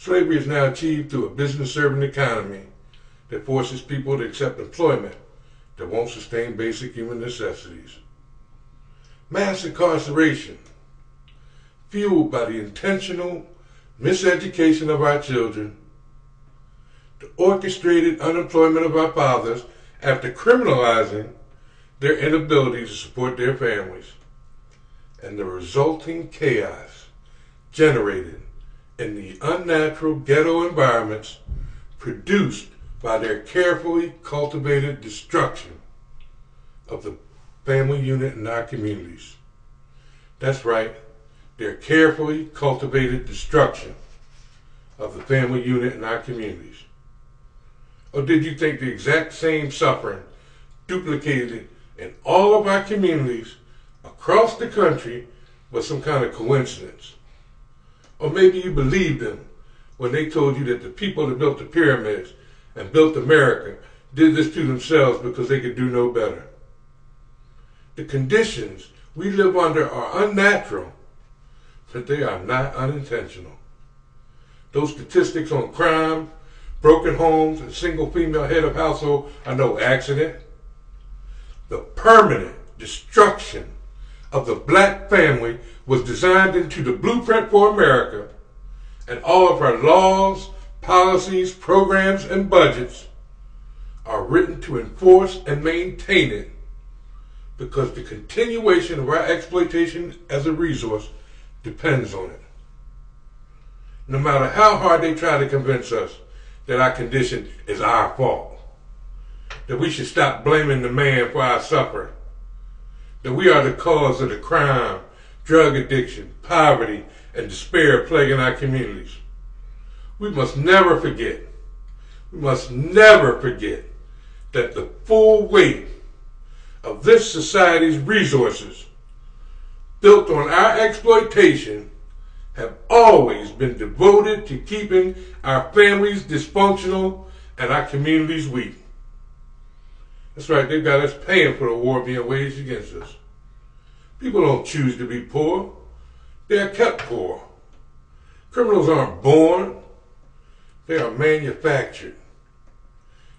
Slavery is now achieved through a business-serving economy that forces people to accept employment that won't sustain basic human necessities. Mass incarceration, fueled by the intentional miseducation of our children, the orchestrated unemployment of our fathers after criminalizing their inability to support their families, and the resulting chaos generated in the unnatural ghetto environments produced by their carefully cultivated destruction of the family unit in our communities. That's right, their carefully cultivated destruction of the family unit in our communities. Or did you think the exact same suffering duplicated in all of our communities across the country was some kind of coincidence? Or maybe you believed them when they told you that the people that built the pyramids and built America did this to themselves because they could do no better. The conditions we live under are unnatural, but they are not unintentional. Those statistics on crime, broken homes, and single female head of household are no accident. The permanent destruction of the black family was designed into the blueprint for America, and all of our laws, policies, programs, and budgets are written to enforce and maintain it, because the continuation of our exploitation as a resource depends on it. No matter how hard they try to convince us that our condition is our fault, that we should stop blaming the man for our suffering, that we are the cause of the crime, drug addiction, poverty, and despair plaguing our communities, we must never forget that the full weight of this society's resources built on our exploitation have always been devoted to keeping our families dysfunctional and our communities weak. That's right, they've got us paying for the war being waged against us. People don't choose to be poor. They are kept poor. Criminals aren't born. They are manufactured.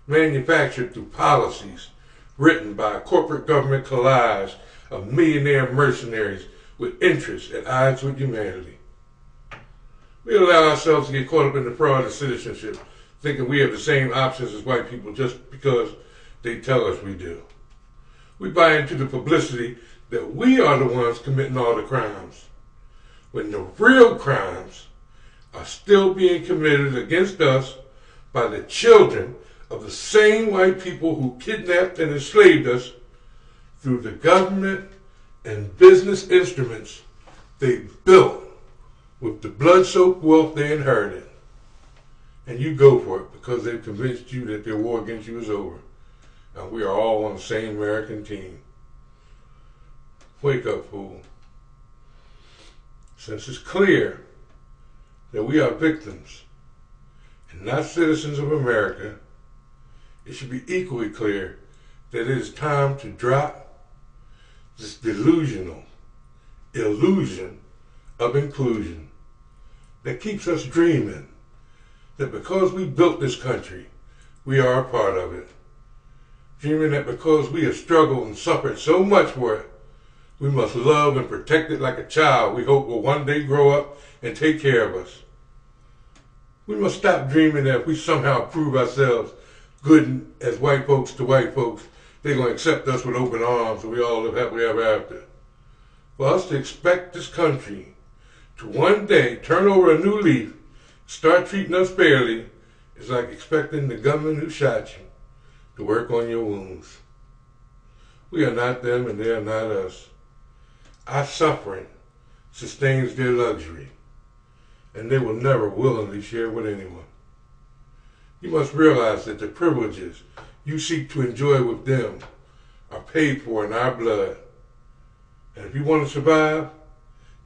Manufactured through policies written by a corporate government collage of millionaire mercenaries with interests at odds with humanity. We allow ourselves to get caught up in the fraud of citizenship, thinking we have the same options as white people just because they tell us we do. We buy into the publicity that we are the ones committing all the crimes, when the real crimes are still being committed against us by the children of the same white people who kidnapped and enslaved us through the government and business instruments they built with the blood-soaked wealth they inherited. And you go for it because they've convinced you that their war against you is over. And we are all on the same American team. Wake up, fool. Since it's clear that we are victims and not citizens of America, it should be equally clear that it is time to drop this delusional illusion of inclusion that keeps us dreaming that because we built this country, we are a part of it. Dreaming that because we have struggled and suffered so much for it, we must love and protect it like a child we hope will one day grow up and take care of us. We must stop dreaming that if we somehow prove ourselves good as white folks to white folks, they're going to accept us with open arms and we all live happily ever after. For us to expect this country to one day turn over a new leaf, start treating us fairly, is like expecting the gunman who shot you to work on your wounds. We are not them and they are not us. Our suffering sustains their luxury, and they will never willingly share with anyone. You must realize that the privileges you seek to enjoy with them are paid for in our blood. And if you want to survive,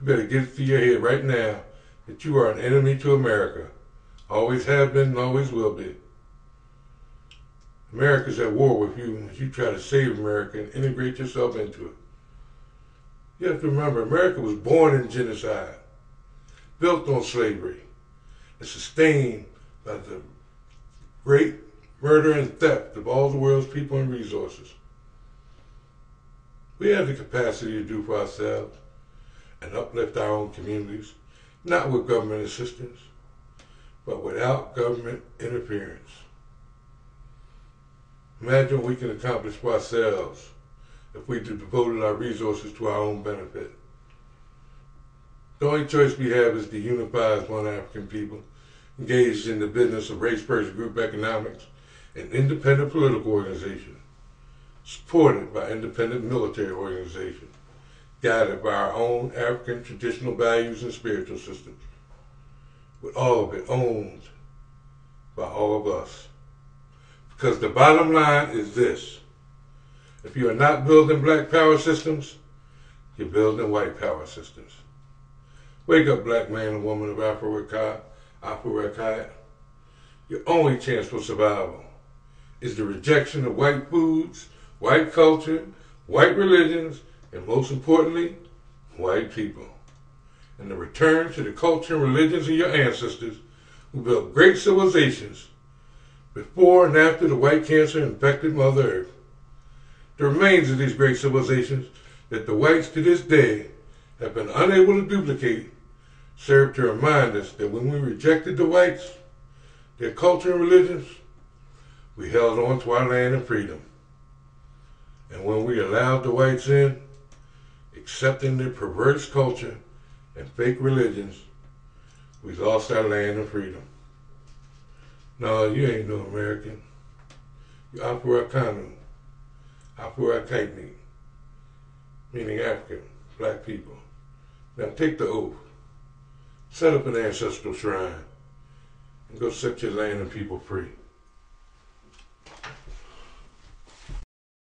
you better get it through your head right now that you are an enemy to America. Always have been and always will be. America's at war with you as you try to save America and integrate yourself into it. You have to remember, America was born in genocide, built on slavery. is sustained by the great murder and theft of all the world's people and resources. We have the capacity to do for ourselves and uplift our own communities, not with government assistance, but without government interference. Imagine what we can accomplish for ourselves if we devoted our resources to our own benefit. The only choice we have is to unify as one African people, engaged in the business of race-based group economics and independent political organization, supported by independent military organization, guided by our own African traditional values and spiritual systems, with all of it owned by all of us. Because the bottom line is this: if you are not building black power systems, you're building white power systems. Wake up, black man and woman of Afro-Rakaya. Your only chance for survival is the rejection of white foods, white culture, white religions, and most importantly, white people. And the return to the culture and religions of your ancestors who built great civilizations before and after the white cancer infected Mother Earth. The remains of these great civilizations that the whites to this day have been unable to duplicate serve to remind us that when we rejected the whites, their culture and religions, we held on to our land and freedom. And when we allowed the whites in, accepting their perverse culture and fake religions, we lost our land and freedom. No, you ain't no American. You're Afro-Akanu, Afro-Akaitni, meaning African, black people. Now take the oath, set up an ancestral shrine, and go set your land and people free.